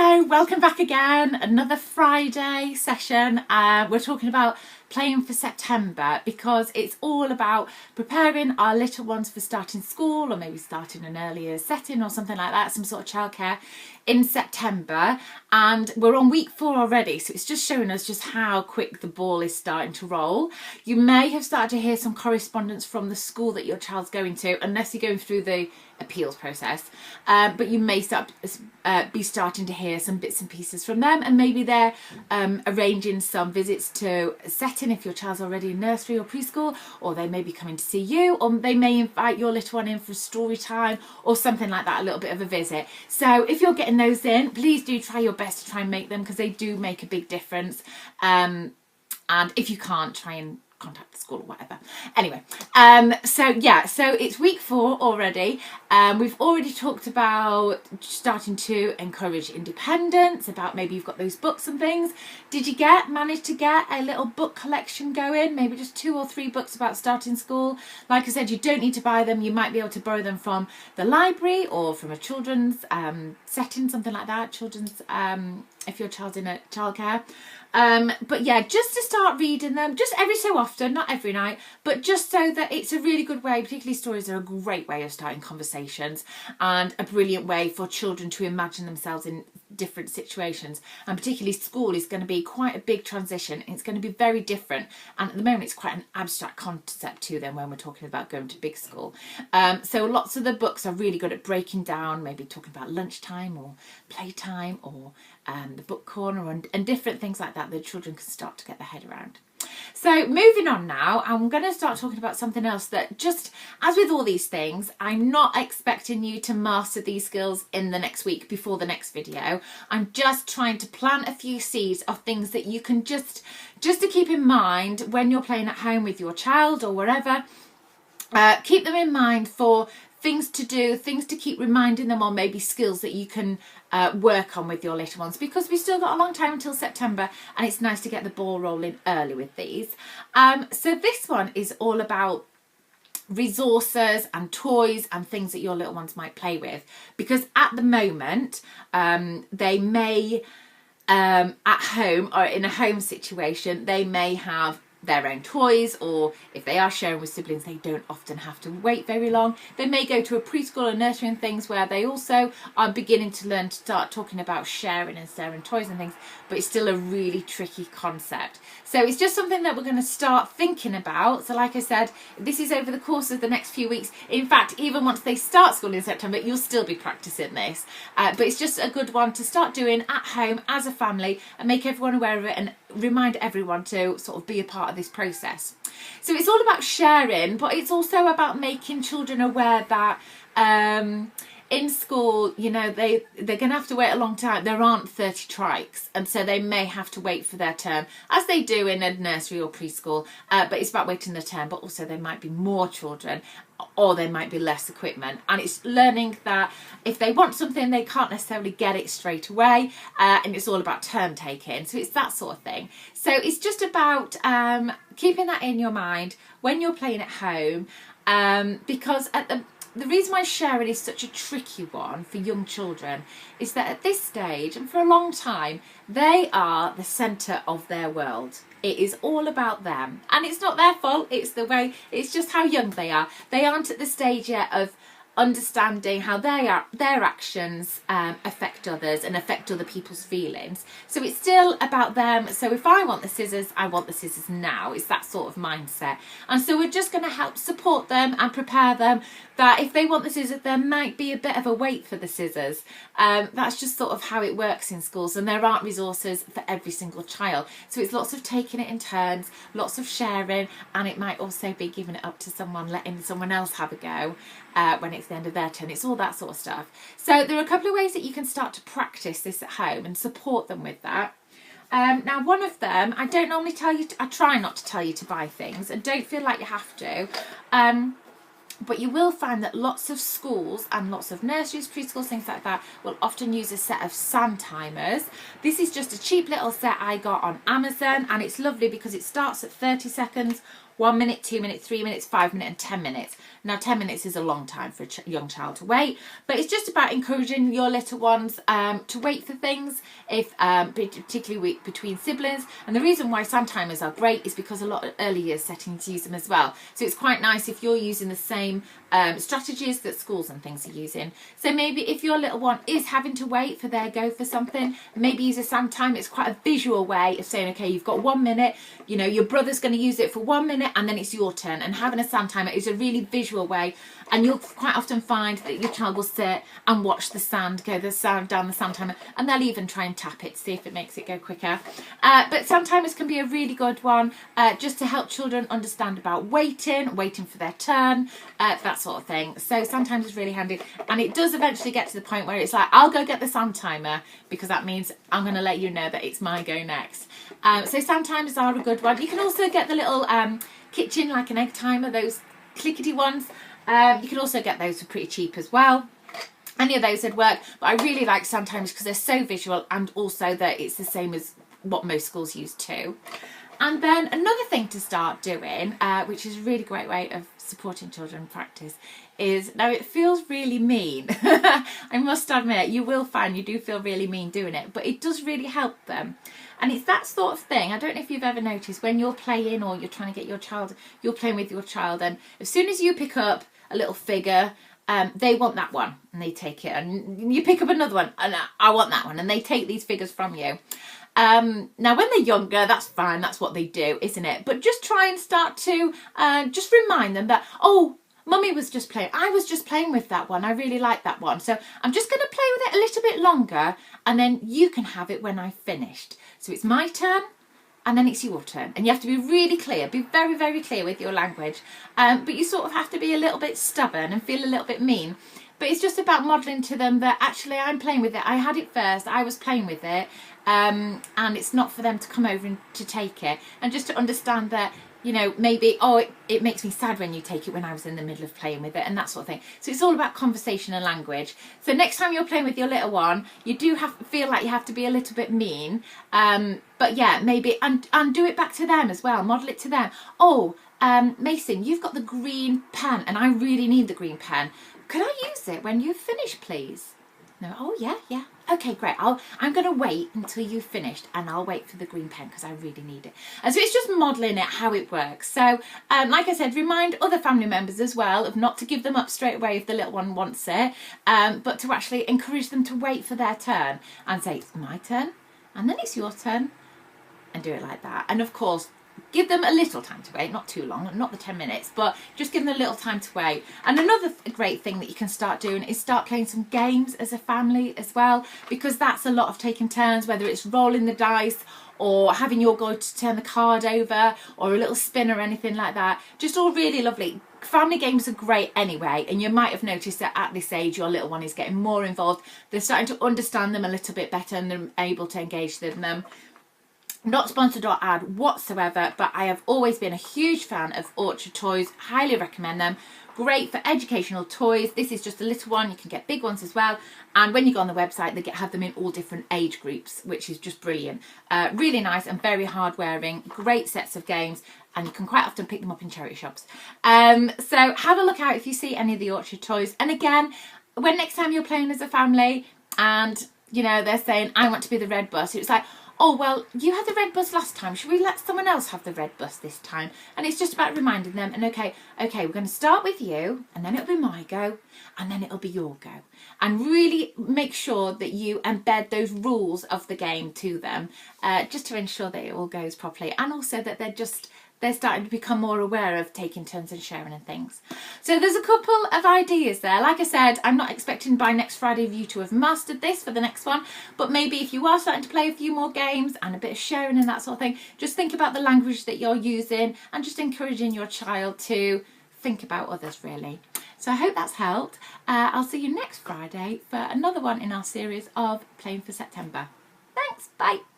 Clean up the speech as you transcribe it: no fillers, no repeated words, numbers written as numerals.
Hello, welcome back again. Another Friday session. We're talking about playing for September because it's all about preparing our little ones for starting school, or maybe starting an earlier setting or something like that, some sort of childcare in September. And we're on week 4 already, so it's just showing us just how quick the ball is starting to roll. You may have started to hear some correspondence from the school that your child's going to, unless you're going through the appeals process, but you may be starting to hear some bits and pieces from them, and maybe they're arranging some visits to a setting if your child's already in nursery or preschool, or they may be coming to see you, or they may invite your little one in for a story time or something like that, a little bit of a visit. So if you're getting those in, please do try your best to try and make them, because they do make a big difference. And if you can't, try and contact the school or whatever. Anyway, so it's week 4 already. We've already talked about starting to encourage independence, about maybe you've got those books and things. Did you manage to get a little book collection going? Maybe just 2 or 3 books about starting school. Like I said, you don't need to buy them. You might be able to borrow them from the library or from a children's setting, something like that. Children's, if your child's in a childcare. But yeah, just to start reading them, just every so often, not every night, but just so that it's a really good way. Particularly stories are a great way of starting conversations, and a brilliant way for children to imagine themselves in different situations. And particularly school is going to be quite a big transition. It's going to be very different, and at the moment it's quite an abstract concept to them when we're talking about going to big school. So lots of the books are really good at breaking down, maybe talking about lunchtime or playtime or the book corner and different things like that children can start to get their head around. So moving on now, I'm going to start talking about something else that, just as with all these things, I'm not expecting you to master these skills in the next week before the next video. I'm just trying to plant a few seeds of things that you can just to keep in mind when you're playing at home with your child or wherever. Keep them in mind for things to do, things to keep reminding them, or maybe skills that you can work on with your little ones, because we've still got a long time until September, and it's nice to get the ball rolling early with these. So this one is all about resources and toys and things that your little ones might play with, because at the moment they may at home or in a home situation, they may have their own toys, or if they are sharing with siblings, they don't often have to wait very long. They may go to a preschool or nursery and things where they also are beginning to learn to start talking about sharing and sharing toys and things, but it's still a really tricky concept. So it's just something that we're going to start thinking about. So like I said, this is over the course of the next few weeks. In fact, even once they start school in September, you'll still be practicing this. But it's just a good one to start doing at home as a family, and make everyone aware of it, and remind everyone to sort of be a part of this process. So it's all about sharing, but it's also about making children aware that in school, you know, they're going to have to wait a long time. There aren't 30 trikes, and so they may have to wait for their turn, as they do in a nursery or preschool, but it's about waiting their turn. But also there might be more children, or there might be less equipment, and it's learning that if they want something, they can't necessarily get it straight away, and it's all about turn taking. So it's that sort of thing. So it's just about keeping that in your mind when you're playing at home, because the reason why sharing is such a tricky one for young children is that at this stage, and for a long time, they are the centre of their world. It is all about them, and it's not their fault. It's just how young they are. They aren't at the stage yet of understanding how their actions affect others and affect other people's feelings. So it's still about them. So if I want the scissors, I want the scissors now. It's that sort of mindset. And so we're just going to help support them and prepare them that if they want the scissors, there might be a bit of a wait for the scissors. That's just sort of how it works in schools, and there aren't resources for every single child. So it's lots of taking it in turns, lots of sharing, and it might also be giving it up to someone, letting someone else have a go when it's the end of their turn. It's all that sort of stuff. So there are a couple of ways that you can start to practice this at home and support them with that. Now, one of them, I don't normally tell you, I try not to tell you to buy things, and don't feel like you have to. But you will find that lots of schools and lots of nurseries, preschools, things like that will often use a set of sand timers. This is just a cheap little set I got on Amazon, and it's lovely because it starts at 30 seconds 1 minute, 2 minutes, 3 minutes, 5 minutes and 10 minutes. Now 10 minutes is a long time for a young child to wait, but it's just about encouraging your little ones to wait for things, if particularly between siblings. And the reason why sound timers are great is because a lot of early years settings use them as well. So it's quite nice if you're using the same strategies that schools and things are using. So maybe if your little one is having to wait for their go for something, maybe use a sound timer. It's quite a visual way of saying, okay, you've got 1 minute, you know, your brother's going to use it for 1 minute and then it's your turn. And having a sound timer is a really visual way, and you'll quite often find that your child will sit and watch the sound go down the sound timer, and they'll even try and tap it to see if it makes it go quicker. But sound timers can be a really good one just to help children understand about waiting for their turn, that sort of thing. So sound timers is really handy, and it does eventually get to the point where it's like, I'll go get the sound timer because that means I'm going to let you know that it's my go next. So sound timers are a good one. You can also get the little kitchen, like an egg timer, those clickety ones. You can also get those for pretty cheap as well. Any of those would work, but I really like sound timers because they're so visual, and also that it's the same as what most schools use too. And then another thing to start doing, which is a really great way of supporting children practice, is, now it feels really mean, I must admit, you will find you do feel really mean doing it, but it does really help them. And it's that sort of thing, I don't know if you've ever noticed, when you're playing or you're trying to get your child, you're playing with your child, and as soon as you pick up a little figure, they want that one and they take it, and you pick up another one and I want that one, and they take these figures from you. Now when they're younger, that's fine, that's what they do, isn't it? But just try and start to just remind them that, oh, Mummy was just playing, I was just playing with that one, I really like that one, so I'm just going to play with it a little bit longer, and then you can have it when I've finished. So it's my turn, and then it's your turn, and you have to be really clear, be very, very clear with your language, but you sort of have to be a little bit stubborn and feel a little bit mean. But it's just about modelling to them that actually I'm playing with it, I had it first, I was playing with it, and it's not for them to come over and to take it, and just to understand that, you know, maybe, oh, it makes me sad when you take it when I was in the middle of playing with it, and that sort of thing. So it's all about conversation and language. So next time you're playing with your little one, you do feel like you have to be a little bit mean, but yeah, maybe, and do it back to them as well, model it to them. Oh, Mason, you've got the green pen and I really need the green pen. Could I use it when you finish, please? No, oh yeah. Okay, great. I'm going to wait until you've finished, and I'll wait for the green pen because I really need it. And so it's just modelling it, how it works. So, like I said, remind other family members as well of not to give them up straight away if the little one wants it, but to actually encourage them to wait for their turn and say, it's my turn, and then it's your turn, and do it like that. And of course, give them a little time to wait, not too long, not the 10 minutes, but just give them a little time to wait. And another great thing that you can start doing is start playing some games as a family as well, because that's a lot of taking turns, whether it's rolling the dice or having your go to turn the card over, or a little spin or anything like that. Just all really lovely. Family games are great anyway, and you might have noticed that at this age your little one is getting more involved. They're starting to understand them a little bit better, and they're able to engage with them. Not sponsored or ad whatsoever, but I have always been a huge fan of Orchard Toys. Highly recommend them. Great for educational toys. This is just a little one. You can get big ones as well. And when you go on the website, they have them in all different age groups, which is just brilliant. Really nice and very hard wearing. Great sets of games, and you can quite often pick them up in charity shops. So have a look out if you see any of the Orchard Toys. And again, when next time you're playing as a family and, you know, they're saying, I want to be the red bus, it's like, oh, well, you had the red bus last time. Should we let someone else have the red bus this time? And it's just about reminding them, and okay, we're going to start with you, and then it'll be my go, and then it'll be your go. And really make sure that you embed those rules of the game to them, just to ensure that it all goes properly, and also that they're starting to become more aware of taking turns and sharing and things. So there's a couple of ideas there. Like I said, I'm not expecting by next Friday of you to have mastered this for the next one, but maybe if you are starting to play a few more games and a bit of sharing and that sort of thing, just think about the language that you're using and just encouraging your child to think about others, really. So I hope that's helped. I'll see you next Friday for another one in our series of Playing for September. Thanks, bye.